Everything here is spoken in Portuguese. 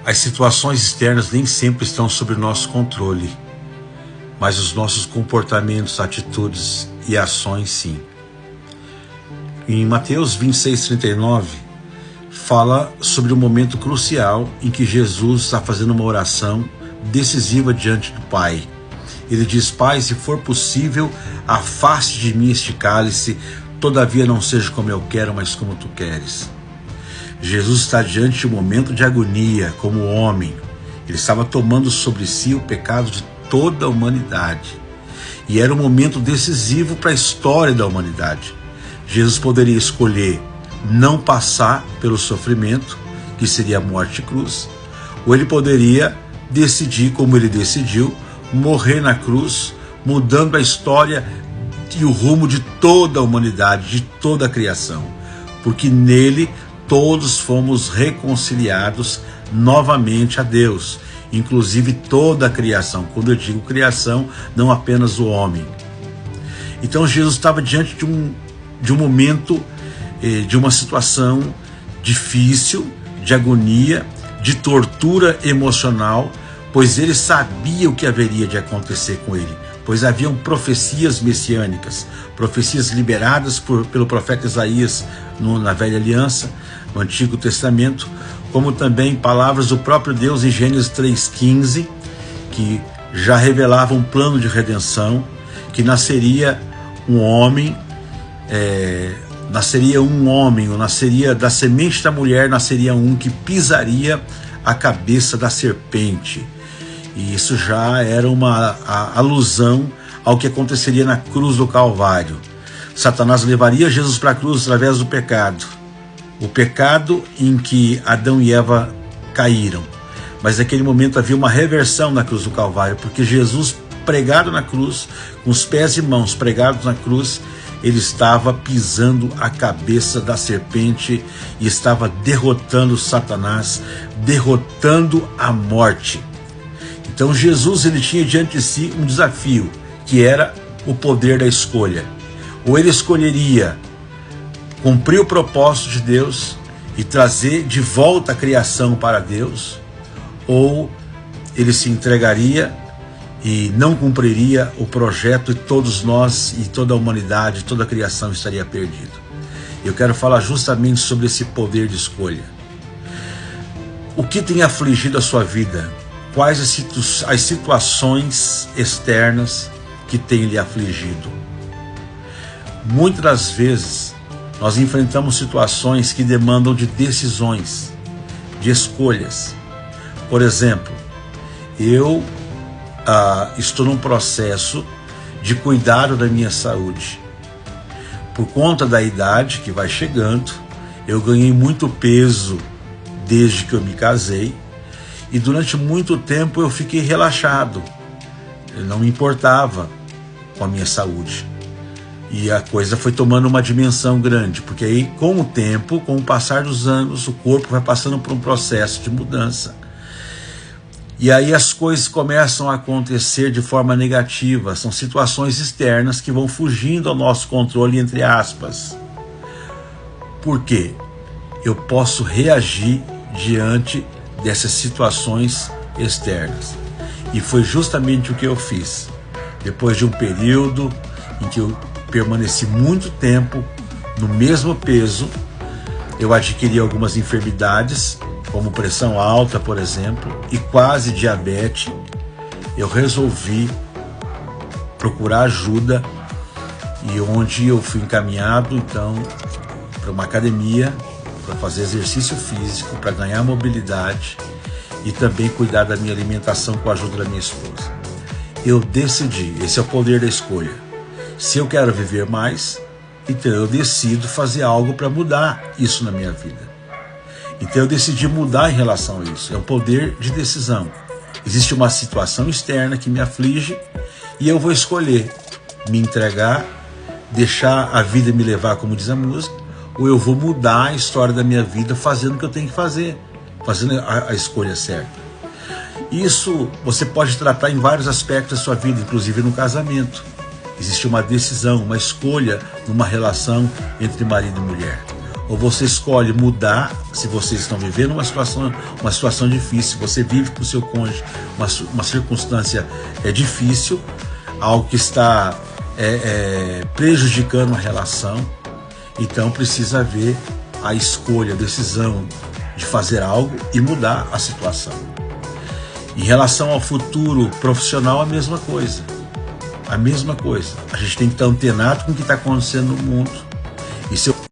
As situações externas nem sempre estão sob o nosso controle, mas os nossos comportamentos, atitudes e ações sim. Em Mateus 26:39, fala sobre um momento crucial em que Jesus está fazendo uma oração decisiva diante do Pai. Ele diz: Pai, se for possível, afaste de mim este cálice, todavia não seja como eu quero, mas como tu queres. Jesus está diante de um momento de agonia como homem. Ele estava tomando sobre si o pecado de toda a humanidade. E era um momento decisivo para a história da humanidade. Jesus poderia escolher não passar pelo sofrimento, que seria a morte e cruz, ou ele poderia decidir, como ele decidiu, morrer na cruz, mudando a história e o rumo de toda a humanidade, de toda a criação, porque nele todos fomos reconciliados novamente a Deus, inclusive toda a criação. Quando eu digo criação, não apenas o homem. Então Jesus estava diante de um momento, de uma situação difícil, de agonia, de tortura emocional, pois ele sabia o que haveria de acontecer com ele, pois haviam profecias messiânicas, profecias liberadas pelo profeta Isaías na Velha Aliança, no Antigo Testamento, como também palavras do próprio Deus em Gênesis 3,15, que já revelava um plano de redenção, que nasceria um homem, ou nasceria da semente da mulher, nasceria um que pisaria a cabeça da serpente. E isso já era uma alusão ao que aconteceria na cruz do Calvário. Satanás levaria Jesus para a cruz através do pecado. O pecado em que Adão e Eva caíram. Mas naquele momento havia uma reversão na cruz do Calvário, porque Jesus, pregado na cruz, com os pés e mãos pregados na cruz, ele estava pisando a cabeça da serpente e estava derrotando Satanás, derrotando a morte. Então Jesus, ele tinha diante de si um desafio, que era o poder da escolha. Ou ele escolheria cumprir o propósito de Deus e trazer de volta a criação para Deus, ou ele se entregaria e não cumpriria o projeto, e todos nós e toda a humanidade, toda a criação estaria perdido. Eu quero falar justamente sobre esse poder de escolha. O que tem afligido a sua vida? Quais as situações externas que têm lhe afligido? Muitas das vezes nós enfrentamos situações que demandam de decisões, de escolhas. Por exemplo, eu estou num processo de cuidado da minha saúde. Por conta da idade que vai chegando, eu ganhei muito peso desde que eu me casei, e durante muito tempo eu fiquei relaxado. Eu não me importava com a minha saúde. E a coisa foi tomando uma dimensão grande, porque aí com o tempo, com o passar dos anos, o corpo vai passando por um processo de mudança. E aí as coisas começam a acontecer de forma negativa. São situações externas que vão fugindo ao nosso controle, entre aspas. Por quê? Eu posso reagir diante dessas situações externas. E foi justamente o que eu fiz. Depois de um período em que eu permaneci muito tempo no mesmo peso, eu adquiri algumas enfermidades, como pressão alta, por exemplo, e quase diabetes. Eu resolvi procurar ajuda, e onde eu fui encaminhado, então, para uma academia, para fazer exercício físico, para ganhar mobilidade e também cuidar da minha alimentação com a ajuda da minha esposa. Eu decidi, esse é o poder da escolha. Se eu quero viver mais, então eu decido fazer algo para mudar isso na minha vida. Então eu decidi mudar em relação a isso. É o poder de decisão. Existe uma situação externa que me aflige e eu vou escolher me entregar, deixar a vida me levar, como diz a música, ou eu vou mudar a história da minha vida fazendo o que eu tenho que fazer, fazendo a escolha certa. Isso você pode tratar em vários aspectos da sua vida, inclusive no casamento. Existe uma decisão, uma escolha numa relação entre marido e mulher. ou você escolhe mudar se vocês estão vivendo uma situação difícil, você vive com o seu cônjuge uma circunstância difícil, algo que está prejudicando a relação, então precisa haver a escolha, a decisão de fazer algo e mudar a situação. Em relação ao futuro profissional, a mesma coisa. A mesma coisa. A gente tem que estar antenado com o que está acontecendo no mundo. E se eu